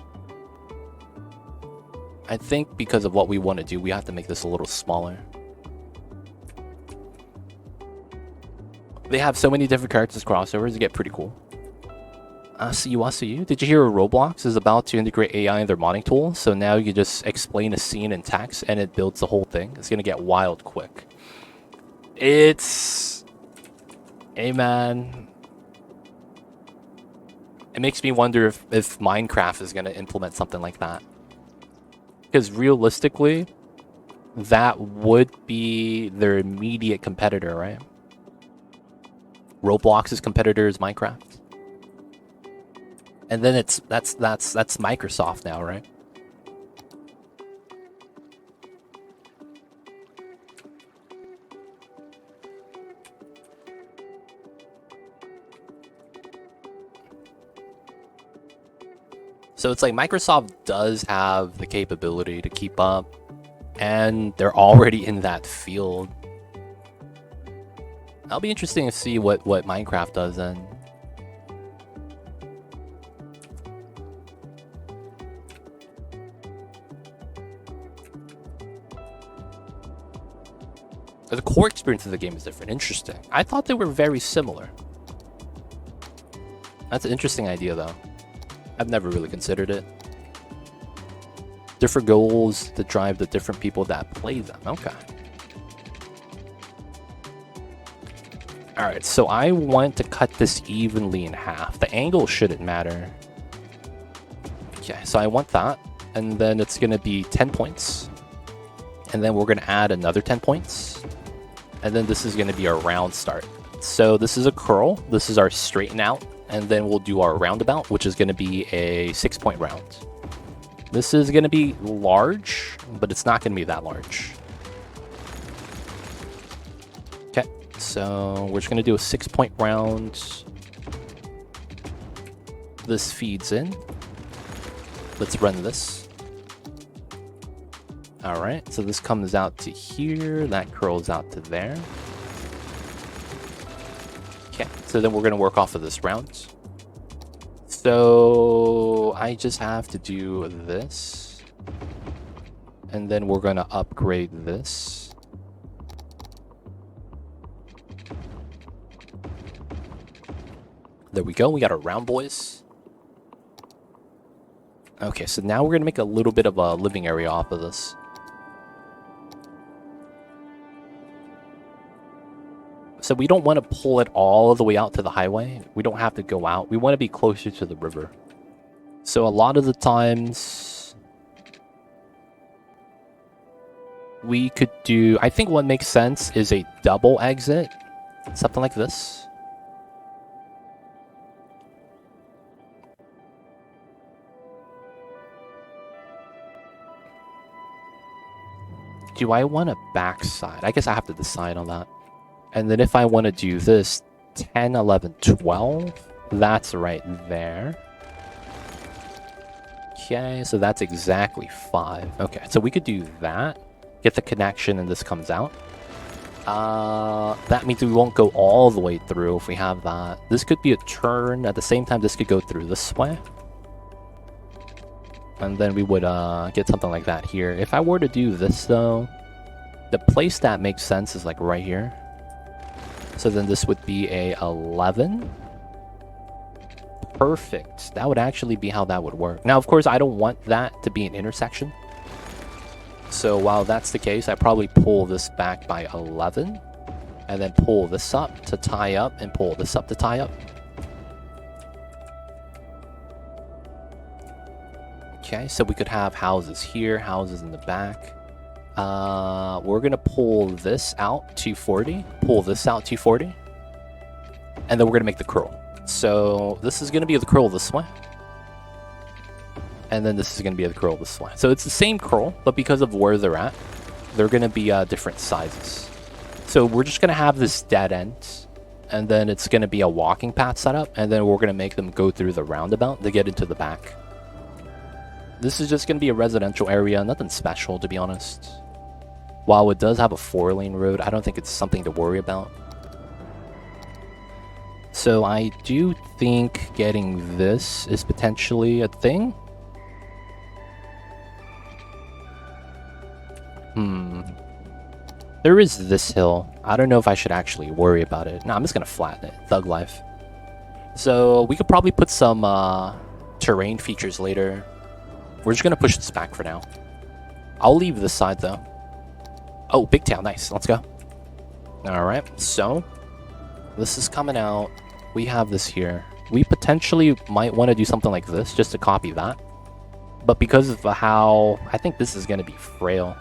I think because of what we want to do, we have to make this a little smaller. They have so many different characters crossovers, it get pretty cool. See, did you hear Roblox is about to integrate AI in their modding tool? So now you just explain a scene in text and it builds the whole thing. It's gonna get wild quick. It's... Hey man. It makes me wonder if Minecraft is gonna implement something like that. Because realistically, that would be their immediate competitor, right? Roblox's competitor is Minecraft. And then that's Microsoft now, right? So it's like Microsoft does have the capability to keep up, and they're already in that field. That'll be interesting to see what Minecraft does then. The core experience of the game is different. Interesting. I thought they were very similar. That's an interesting idea, though. I've never really considered it. Different goals that drive the different people that play them. Okay. Alright, so I want to cut this evenly in half. The angle shouldn't matter. Okay, so I want that. And then it's going to be 10 points. And then we're going to add another 10 points. And then this is going to be our round start. So this is a curl. This is our straighten out. And then we'll do our roundabout, which is going to be a 6-point round. This is going to be large, but it's not going to be that large. Okay, so we're just going to do a 6-point round. This feeds in. Let's run this. Alright, so this comes out to here, that curls out to there. Okay, so then we're going to work off of this round. So I just have to do this. And then we're going to upgrade this. There we go, we got our round, boys. Okay, so now we're going to make a little bit of a living area off of this. So we don't want to pull it all the way out to the highway. We don't have to go out. We want to be closer to the river. So a lot of the times we could do... I think what makes sense is a double exit. Something like this. Do I want a backside? I guess I have to decide on that. And then if I want to do this, 10, 11, 12, that's right there. Okay, so that's exactly 5. Okay, so we could do that. Get the connection and this comes out. That means we won't go all the way through if we have that. This could be a turn. At the same time, this could go through this way. And then we would get something like that here. If I were to do this, though, the place that makes sense is like right here. So then this would be a 11. Perfect. That would actually be how that would work. Now, of course, I don't want that to be an intersection. So while that's the case, I probably pull this back by 11. And then pull this up to tie up and pull this up to tie up. Okay, so we could have houses here, houses in the back. We're going to pull this out 240, pull this out 240, and then we're going to make the curl. So this is going to be the curl this way, and then this is going to be the curl this way. So it's the same curl, but because of where they're at, they're going to be different sizes. So we're just going to have this dead end, and then it's going to be a walking path setup, and then we're going to make them go through the roundabout to get into the back. This is just going to be a residential area, nothing special to be honest. While it does have a 4-lane road, I don't think it's something to worry about. So I do think getting this is potentially a thing. There is this hill. I don't know if I should actually worry about it. No, I'm just going to flatten it. Thug life. So we could probably put some terrain features later. We're just going to push this back for now. I'll leave this side, though. Oh, big tail. Nice. Let's go. Alright, so this is coming out. We have this here. We potentially might want to do something like this just to copy that. But because of how... I think this is going to be frail.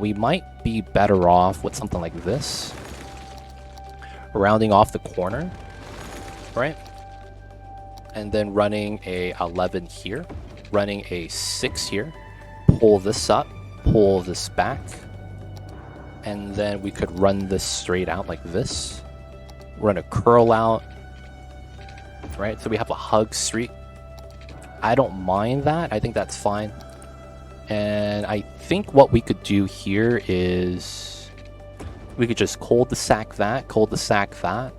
We might be better off with something like this. Rounding off the corner. Right? And then running a 11 here. Running a 6 here. Pull this up. Pull this back. And then we could run this straight out like this. Run a curl out. Right? So we have a hug street. I don't mind that. I think that's fine. And I think what we could do here is we could just cul-de-sac that.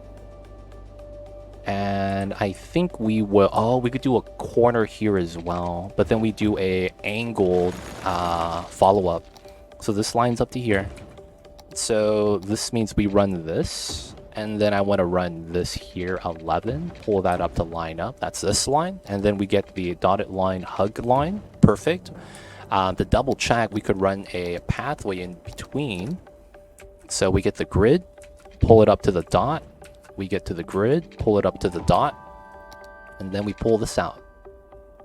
And I think we will... Oh, we could do a corner here as well. But then we do a angled follow-up. So this lines up to here. So this means we run this. And then I want to run this here, 11. Pull that up to line up. That's this line. And then we get the dotted line, hug line. Perfect. To double check, we could run a pathway in between. So we get the grid. Pull it up to the dot. We get to the grid, pull it up to the dot, and then we pull this out.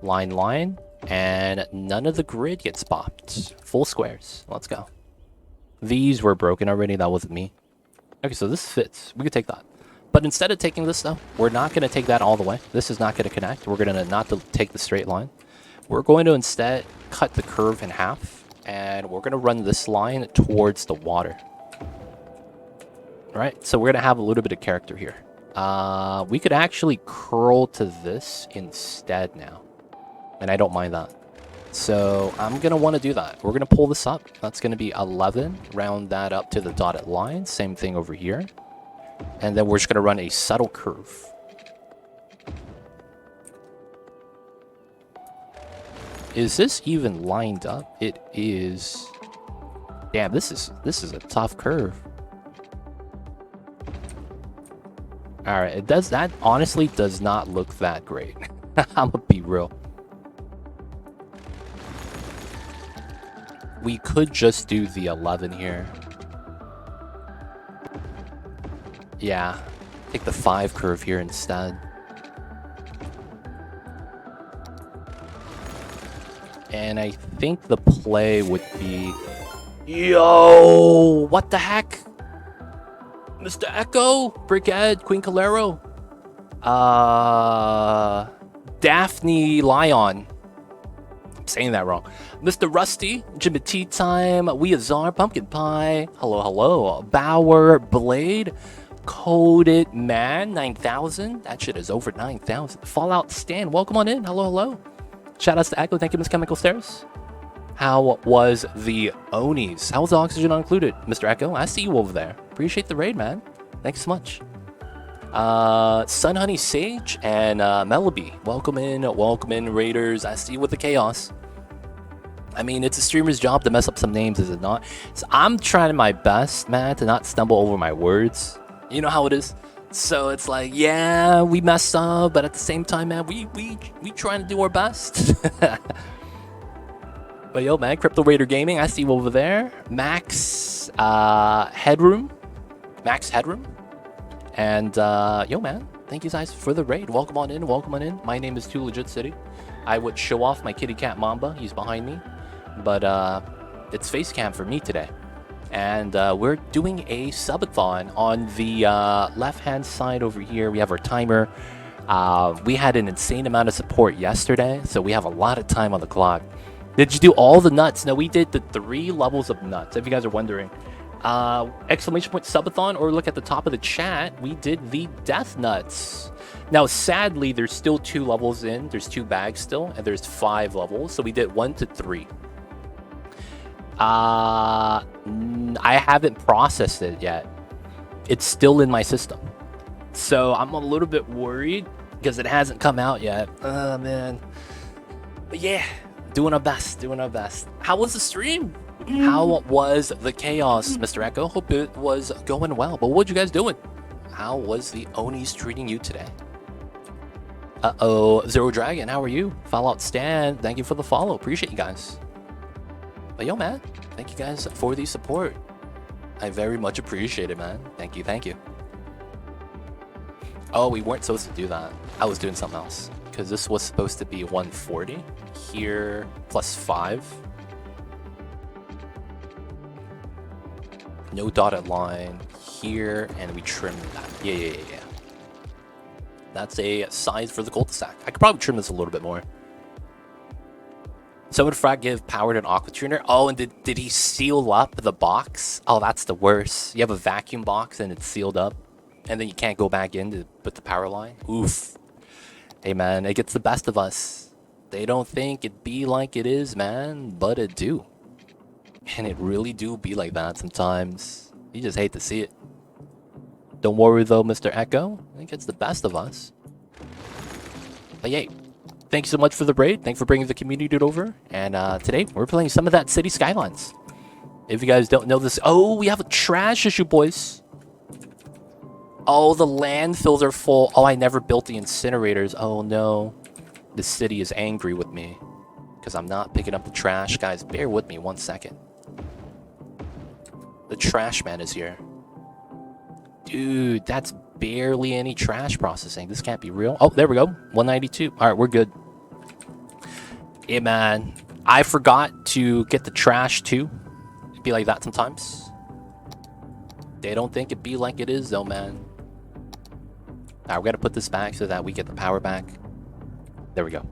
Line, and none of the grid gets popped. Full squares. Let's go. These were broken already. That wasn't me. Okay, so this fits. We could take that. But instead of taking this, though, we're not going to take that all the way. This is not going to connect. We're going to not take the straight line. We're going to instead cut the curve in half, and we're going to run this line towards the water. Right, so we're gonna have a little bit of character here. We could actually curl to this instead now, and I don't mind that. So I'm gonna want to do that. We're gonna pull this up. That's gonna be 11. Round that up to the dotted line. Same thing over here, and then we're just gonna run a subtle curve. Is this even lined up? It is. Damn, this is a tough curve. Alright, it does that honestly does not look that great. I'm gonna be real. We could just do the 11 here. Yeah, take the 5 curve here instead. And I think the play would be... Yo! What the heck? Mr. Echo, Brickhead, Queen Calero, Daphne Lion. I'm saying that wrong. Mr. Rusty, Jimmy Tea Time, Weazar, Pumpkin Pie, hello, Bauer, Blade, Coded Man, 9,000. That shit is over 9,000. Fallout Stan, welcome on in. Hello. Shout outs to Echo. Thank you, Miss Chemical Stairs. How was the Onis? How was the oxygen not included? Mr. Echo, I see you over there. Appreciate the raid, man. Thanks so much. Sun Honey Sage and Mellaby. Welcome in, Raiders. I see you with the chaos. I mean, it's a streamer's job to mess up some names, is it not? So I'm trying my best, man, to not stumble over my words. You know how it is. So it's like, yeah, we mess up, but at the same time, man, we trying to do our best. But yo, man, Crypto Raider Gaming, I see you over there. Max Headroom. And yo, man, thank you guys for the raid. Welcome on in. My name is Too Legit City. I would show off my kitty cat Mamba. He's behind me. But it's face cam for me today. And we're doing a subathon on the left-hand side over here. We have our timer. We had an insane amount of support yesterday, so we have a lot of time on the clock. Did you do all the nuts? No, we did the 3 levels of nuts, if you guys are wondering. Exclamation point subathon, or look at the top of the chat, we did the death nuts. Now, sadly, there's still 2 levels in. There's 2 bags still, and there's 5 levels, so we did 1 to 3. I haven't processed it yet. It's still in my system. So I'm a little bit worried because it hasn't come out yet. Oh, man. But yeah, doing our best. How was the stream? How was the chaos, Mr. Echo? Hope it was going well. But what you guys doing? How was the Onis treating you today? Zero Dragon, how are you? Fallout Stan, thank you for the follow. Appreciate you guys. But yo, man, thank you guys for the support. I very much appreciate it, man. Thank you. Oh, we weren't supposed to do that. I was doing something else. Because this was supposed to be 140. Here, plus 5. No dotted line. Here, and we trimmed that. Yeah. That's a size for the cul-de-sac. I could probably trim this a little bit more. So would Frag give power to an aqua tuner? Oh, and did he seal up the box? Oh, that's the worst. You have a vacuum box and it's sealed up, and then you can't go back in to put the power line. Oof. Hey man, it gets the best of us. They don't think it be like it is, man, but it do. And it really do be like that sometimes. You just hate to see it. Don't worry though, Mr. Echo. I think it's the best of us. But yay. Thank you so much for the raid. Thanks for bringing the community over. And today, we're playing some of that City Skylines. If you guys don't know this... Oh, we have a trash issue, boys. Oh, the landfills are full. Oh, I never built the incinerators. Oh, no. The city is angry with me. Because I'm not picking up the trash. Guys, bear with me 1 second. The trash man is here. Dude, that's barely any trash processing. This can't be real. Oh, there we go. 192. All right, we're good. Yeah, man. I forgot to get the trash, too. It'd be like that sometimes. They don't think it'd be like it is, though, man. All right, we got to put this back so that we get the power back. There we go.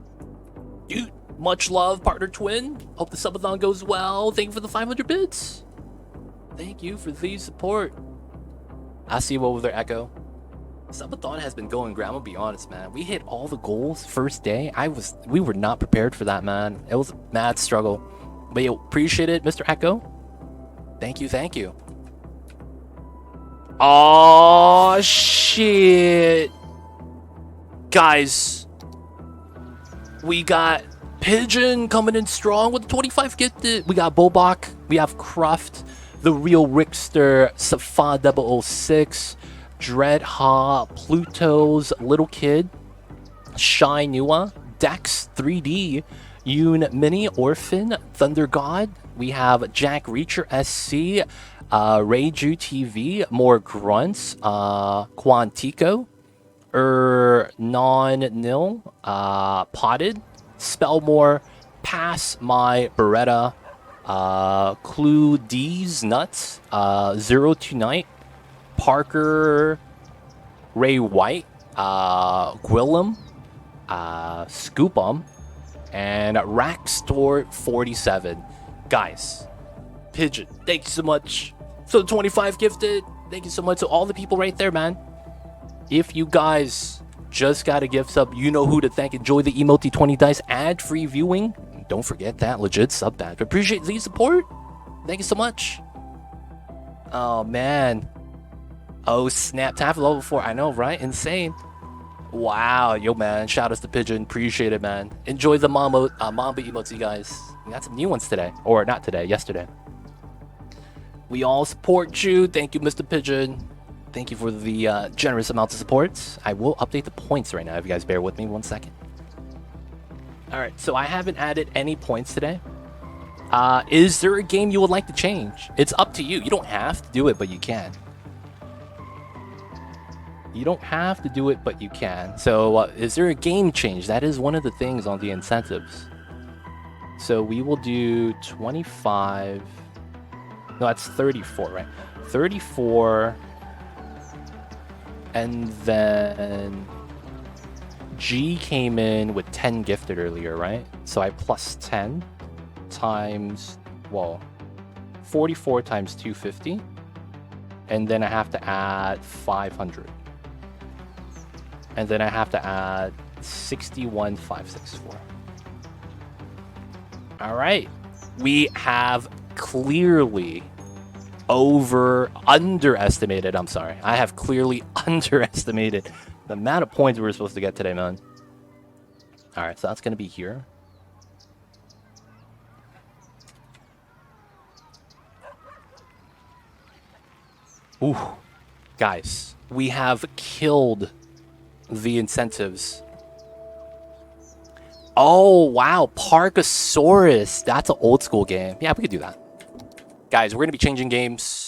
Dude, much love, partner twin. Hope the subathon goes well. Thank you for the 500 bits. Thank you for the support. I see what with their Echo. Subathon has been going great. I'm gonna be honest, man. We hit all the goals first day. We were not prepared for that, man. It was a mad struggle. But you appreciate it, Mr. Echo. Thank you, thank you. Oh shit. Guys. We got Pigeon coming in strong with the 25 gifted. We got Bobak. We have Cruft. The Real Rickster, Safa 006, Dread Ha, Pluto's Little Kid, Shy Nua, Dex 3D, Yoon Mini, Orphan, Thunder God. We have Jack Reacher SC, Reiju TV, More Grunts, Quantico, Non-Nil, Potted, Spellmore, Pass My Beretta, Clue D's Nuts, Zero Tonight, Parker, Ray White, Gwillem, Scoopum, and Rackstore 47. Guys, Pigeon, thank you so much. So 25 gifted. Thank you so much to all the people right there, man. If you guys just got a gift sub, you know who to thank. Enjoy the emote 20 dice ad-free viewing. Don't forget that legit sub badge. Appreciate the support. Thank you so much. Oh man. Oh snap! Time for level 4. I know, right? Insane. Wow, yo man. Shout outs to Pigeon. Appreciate it, man. Enjoy the Mamba emotes, you guys. We got some new ones today, or not today, yesterday. We all support you. Thank you, Mr. Pigeon. Thank you for the generous amounts of support. I will update the points right now if you guys bear with me 1 second. Alright, so I haven't added any points today. Is there a game you would like to change? It's up to you. You don't have to do it, but you can. You don't have to do it, but you can. So, is there a game change? That is one of the things on the incentives. So, we will do 25... No, that's 34, right? 34... And then... G came in with 10 gifted earlier, right? So I plus 10 times, well, 44 times 250. And then I have to add 500. And then I have to add 61,564. All right. We have clearly underestimated. I'm sorry. I have clearly underestimated the amount of points we were supposed to get today, man. Alright, so that's going to be here. Ooh. Guys, we have killed the incentives. Oh, wow. Parkosaurus. That's an old school game. Yeah, we could do that. Guys, we're going to be changing games